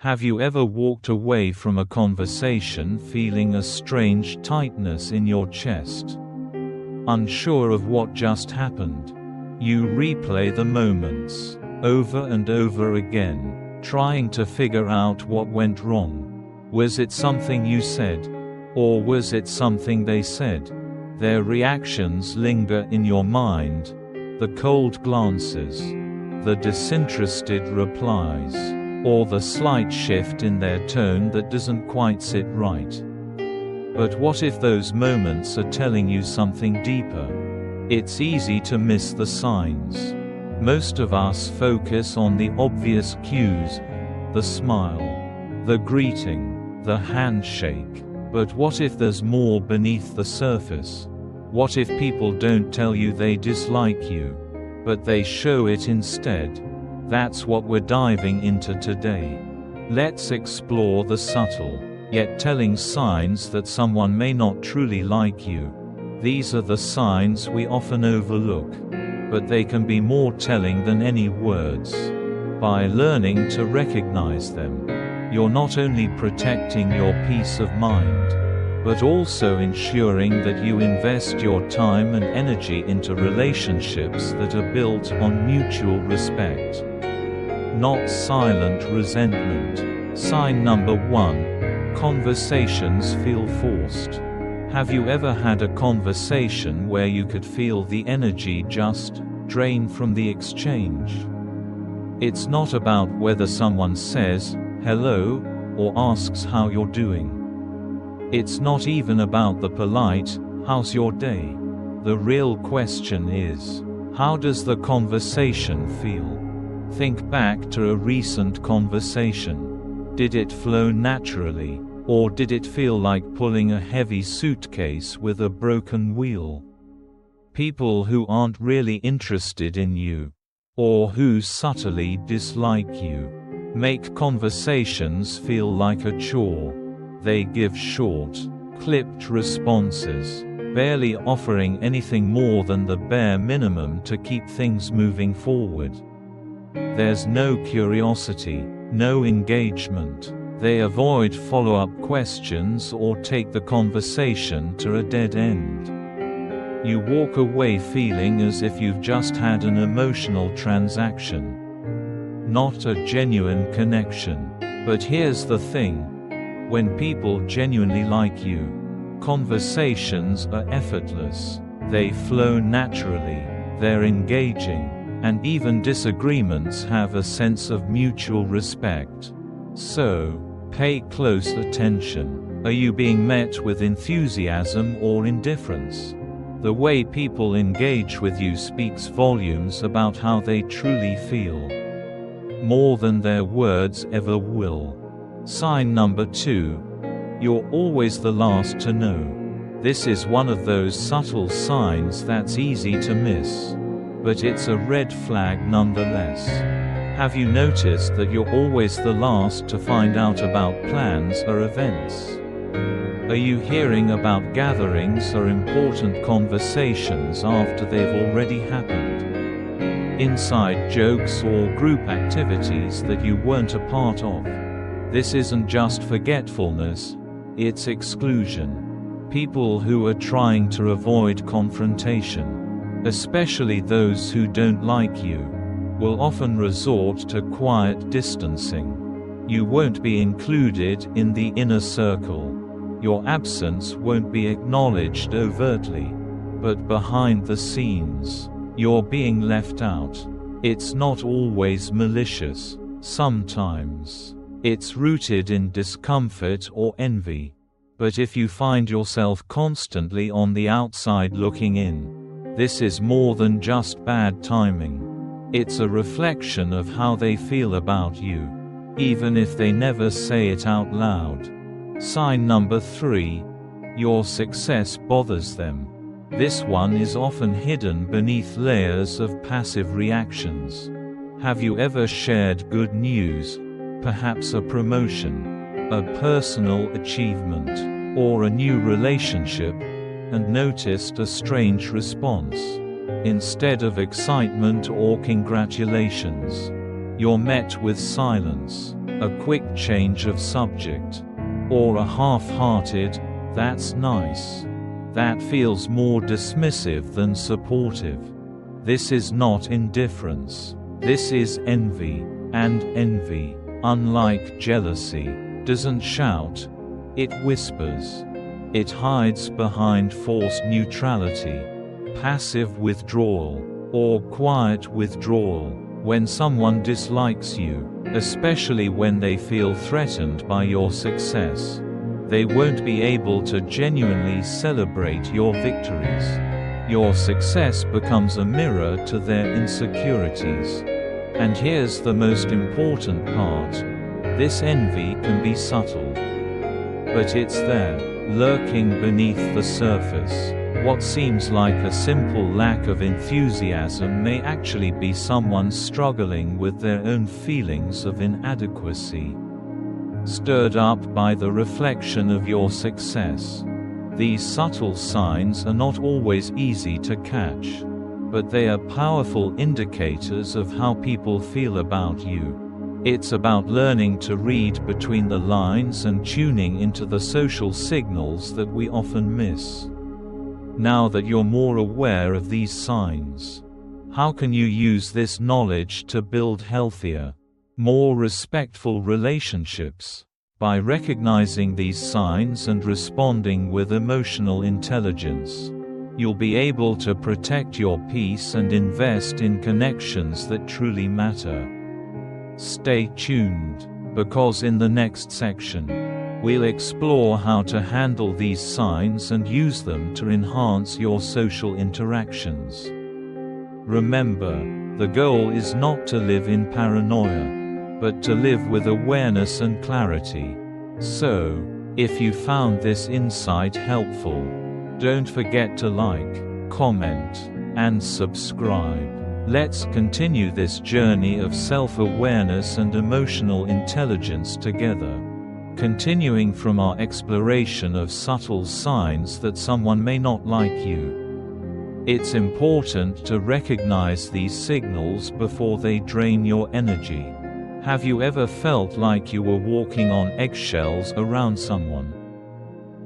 Have you ever walked away from a conversation feeling a strange tightness in your chest? Unsure of what just happened? You replay the moments, over and over again, trying to figure out what went wrong. Was it something you said? Or was it something they said? Their reactions linger in your mind, the cold glances, the disinterested replies, or the slight shift in their tone that doesn't quite sit right. But what if those moments are telling you something deeper? It's easy to miss the signs. Most of us focus on the obvious cues, the smile, the greeting, the handshake. But what if there's more beneath the surface? What if people don't tell you they dislike you, but they show it instead? That's what we're diving into today. Let's explore the subtle, yet telling signs that someone may not truly like you. These are the signs we often overlook, but they can be more telling than any words. By learning to recognize them, you're not only protecting your peace of mind, but also ensuring that you invest your time and energy into relationships that are built on mutual respect, not silent resentment. Sign number 1. Conversations feel forced. Have you ever had a conversation where you could feel the energy just drain from the exchange? It's not about whether someone says, hello, or asks how you're doing. It's not even about the polite, how's your day? The real question is, how does the conversation feel? Think back to a recent conversation. Did it flow naturally, or did it feel like pulling a heavy suitcase with a broken wheel? People who aren't really interested in you, or who subtly dislike you, make conversations feel like a chore. They give short, clipped responses, barely offering anything more than the bare minimum to keep things moving forward. There's no curiosity, no engagement. They avoid follow-up questions or take the conversation to a dead end. You walk away feeling as if you've just had an emotional transaction, not a genuine connection. But here's the thing. When people genuinely like you, conversations are effortless. They flow naturally, they're engaging, and even disagreements have a sense of mutual respect. So, pay close attention. Are you being met with enthusiasm or indifference? The way people engage with you speaks volumes about how they truly feel, more than their words ever will. Sign number 2. You're always the last to know. This is one of those subtle signs that's easy to miss, but it's a red flag nonetheless. Have you noticed that you're always the last to find out about plans or events? Are you hearing about gatherings or important conversations after they've already happened? Inside jokes or group activities that you weren't a part of? This isn't just forgetfulness, it's exclusion. People who are trying to avoid confrontation, especially those who don't like you, will often resort to quiet distancing. You won't be included in the inner circle. Your absence won't be acknowledged overtly, but behind the scenes, you're being left out. It's not always malicious. Sometimes it's rooted in discomfort or envy. But if you find yourself constantly on the outside looking in, this is more than just bad timing. It's a reflection of how they feel about you, even if they never say it out loud. Sign number 3. Your success bothers them. This one is often hidden beneath layers of passive reactions. Have you ever shared good news? Perhaps a promotion, a personal achievement, or a new relationship, and noticed a strange response. Instead of excitement or congratulations, you're met with silence, a quick change of subject, or a half-hearted, "That's nice," that feels more dismissive than supportive. This is not indifference. This is envy, and envy, unlike jealousy, doesn't shout, it whispers. It hides behind forced neutrality, passive withdrawal, or quiet withdrawal. When someone dislikes you, especially when they feel threatened by your success, they won't be able to genuinely celebrate your victories. Your success becomes a mirror to their insecurities. And here's the most important part. This envy can be subtle. But it's there, lurking beneath the surface. What seems like a simple lack of enthusiasm may actually be someone struggling with their own feelings of inadequacy, stirred up by the reflection of your success. These subtle signs are not always easy to catch, but they are powerful indicators of how people feel about you. It's about learning to read between the lines and tuning into the social signals that we often miss. Now that you're more aware of these signs, how can you use this knowledge to build healthier, more respectful relationships? By recognizing these signs and responding with emotional intelligence, you'll be able to protect your peace and invest in connections that truly matter. Stay tuned, because in the next section, we'll explore how to handle these signs and use them to enhance your social interactions. Remember, the goal is not to live in paranoia, but to live with awareness and clarity. So, if you found this insight helpful, don't forget to like, comment, and subscribe. Let's continue this journey of self-awareness and emotional intelligence together. Continuing from our exploration of subtle signs that someone may not like you. It's important to recognize these signals before they drain your energy. Have you ever felt like you were walking on eggshells around someone?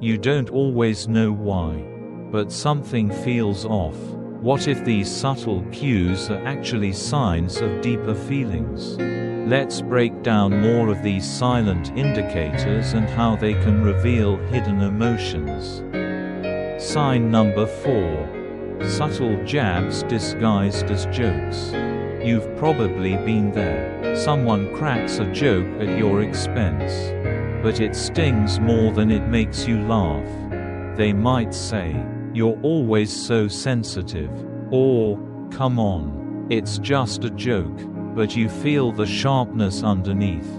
You don't always know why, but something feels off. What if these subtle cues are actually signs of deeper feelings? Let's break down more of these silent indicators and how they can reveal hidden emotions. Sign number 4. Subtle jabs disguised as jokes. You've probably been there. Someone cracks a joke at your expense, but it stings more than it makes you laugh. They might say, "You're always so sensitive," or, "Come on, it's just a joke," but you feel the sharpness underneath.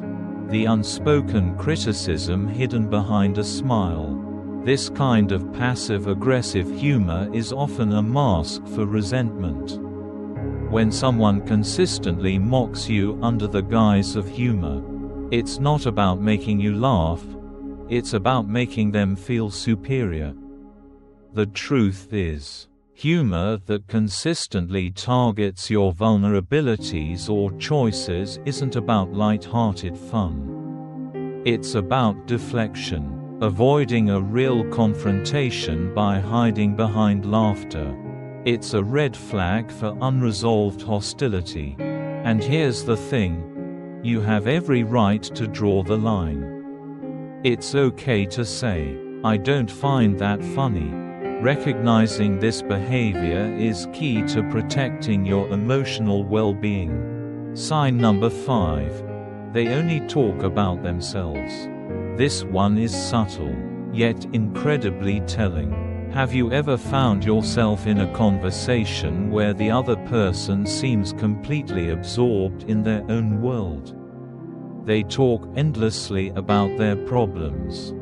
The unspoken criticism hidden behind a smile. This kind of passive-aggressive humor is often a mask for resentment. When someone consistently mocks you under the guise of humor, it's not about making you laugh, it's about making them feel superior. The truth is, humor that consistently targets your vulnerabilities or choices isn't about light-hearted fun. It's about deflection, avoiding a real confrontation by hiding behind laughter. It's a red flag for unresolved hostility. And here's the thing: you have every right to draw the line. It's okay to say, "I don't find that funny." Recognizing this behavior is key to protecting your emotional well-being. Sign number 5. They only talk about themselves. This one is subtle, yet incredibly telling. Have you ever found yourself in a conversation where the other person seems completely absorbed in their own world? They talk endlessly about their problems,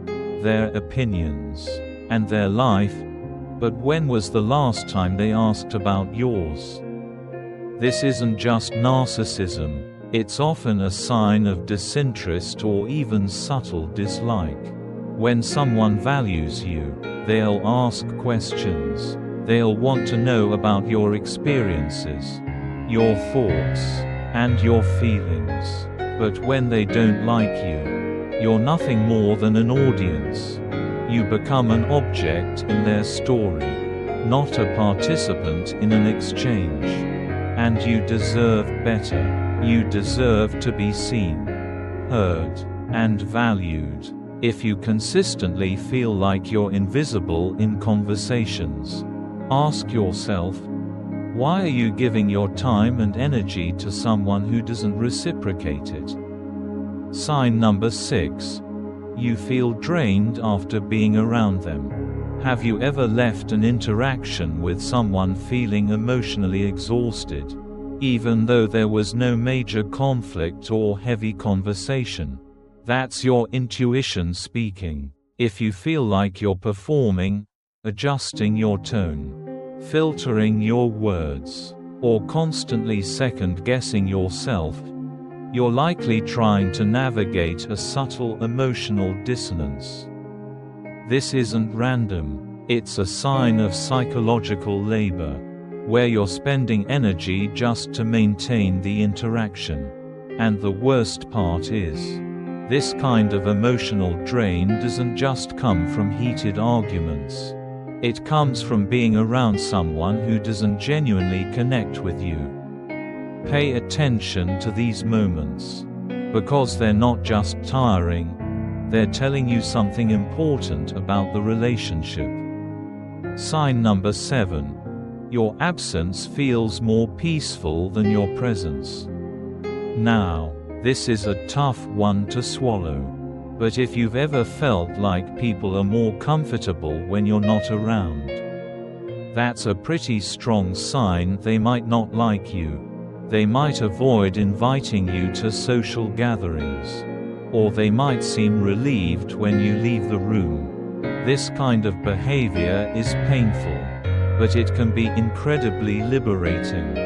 their opinions, and their life, but when was the last time they asked about yours? This isn't just narcissism, it's often a sign of disinterest or even subtle dislike. When someone values you, they'll ask questions. They'll want to know about your experiences, your thoughts, and your feelings. But when they don't like you, you're nothing more than an audience. You become an object in their story, not a participant in an exchange. And you deserve better. You deserve to be seen, heard, and valued. If you consistently feel like you're invisible in conversations, ask yourself, why are you giving your time and energy to someone who doesn't reciprocate it? Sign number 6. You feel drained after being around them. Have you ever left an interaction with someone feeling emotionally exhausted, even though there was no major conflict or heavy conversation? That's your intuition speaking. If you feel like you're performing, adjusting your tone, filtering your words, or constantly second-guessing yourself, you're likely trying to navigate a subtle emotional dissonance. This isn't random. It's a sign of psychological labor, where you're spending energy just to maintain the interaction. And the worst part is, this kind of emotional drain doesn't just come from heated arguments. It comes from being around someone who doesn't genuinely connect with you. Pay attention to these moments, because they're not just tiring, they're telling you something important about the relationship. Sign number 7. Your absence feels more peaceful than your presence. Now, this is a tough one to swallow. But if you've ever felt like people are more comfortable when you're not around, that's a pretty strong sign they might not like you. They might avoid inviting you to social gatherings. Or they might seem relieved when you leave the room. This kind of behavior is painful, but it can be incredibly liberating.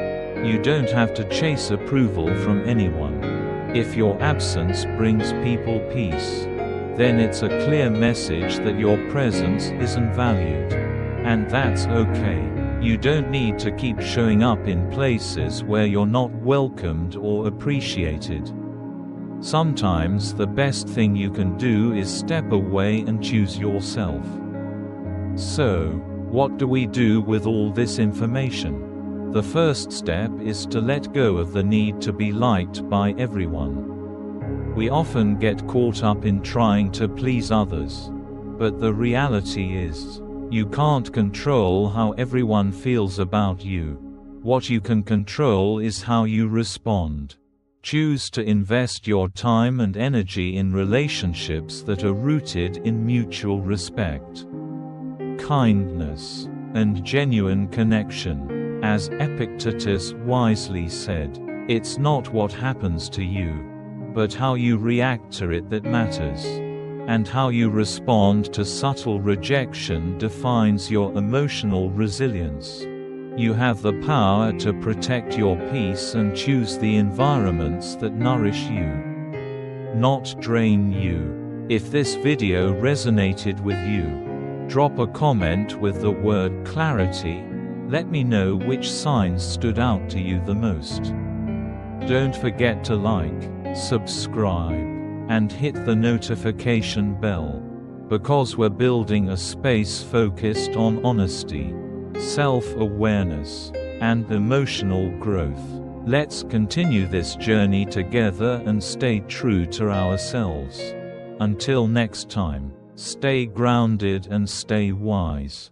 You don't have to chase approval from anyone. If your absence brings people peace, then it's a clear message that your presence isn't valued. And that's okay. You don't need to keep showing up in places where you're not welcomed or appreciated. Sometimes the best thing you can do is step away and choose yourself. So, what do we do with all this information? The first step is to let go of the need to be liked by everyone. We often get caught up in trying to please others. But the reality is, you can't control how everyone feels about you. What you can control is how you respond. Choose to invest your time and energy in relationships that are rooted in mutual respect, kindness, and genuine connection. As Epictetus wisely said, it's not what happens to you, but how you react to it that matters. And how you respond to subtle rejection defines your emotional resilience. You have the power to protect your peace and choose the environments that nourish you, not drain you. If this video resonated with you, drop a comment with the word clarity. Let me know which signs stood out to you the most. Don't forget to like, subscribe, and hit the notification bell, because we're building a space focused on honesty, self-awareness, and emotional growth. Let's continue this journey together and stay true to ourselves. Until next time, stay grounded and stay wise.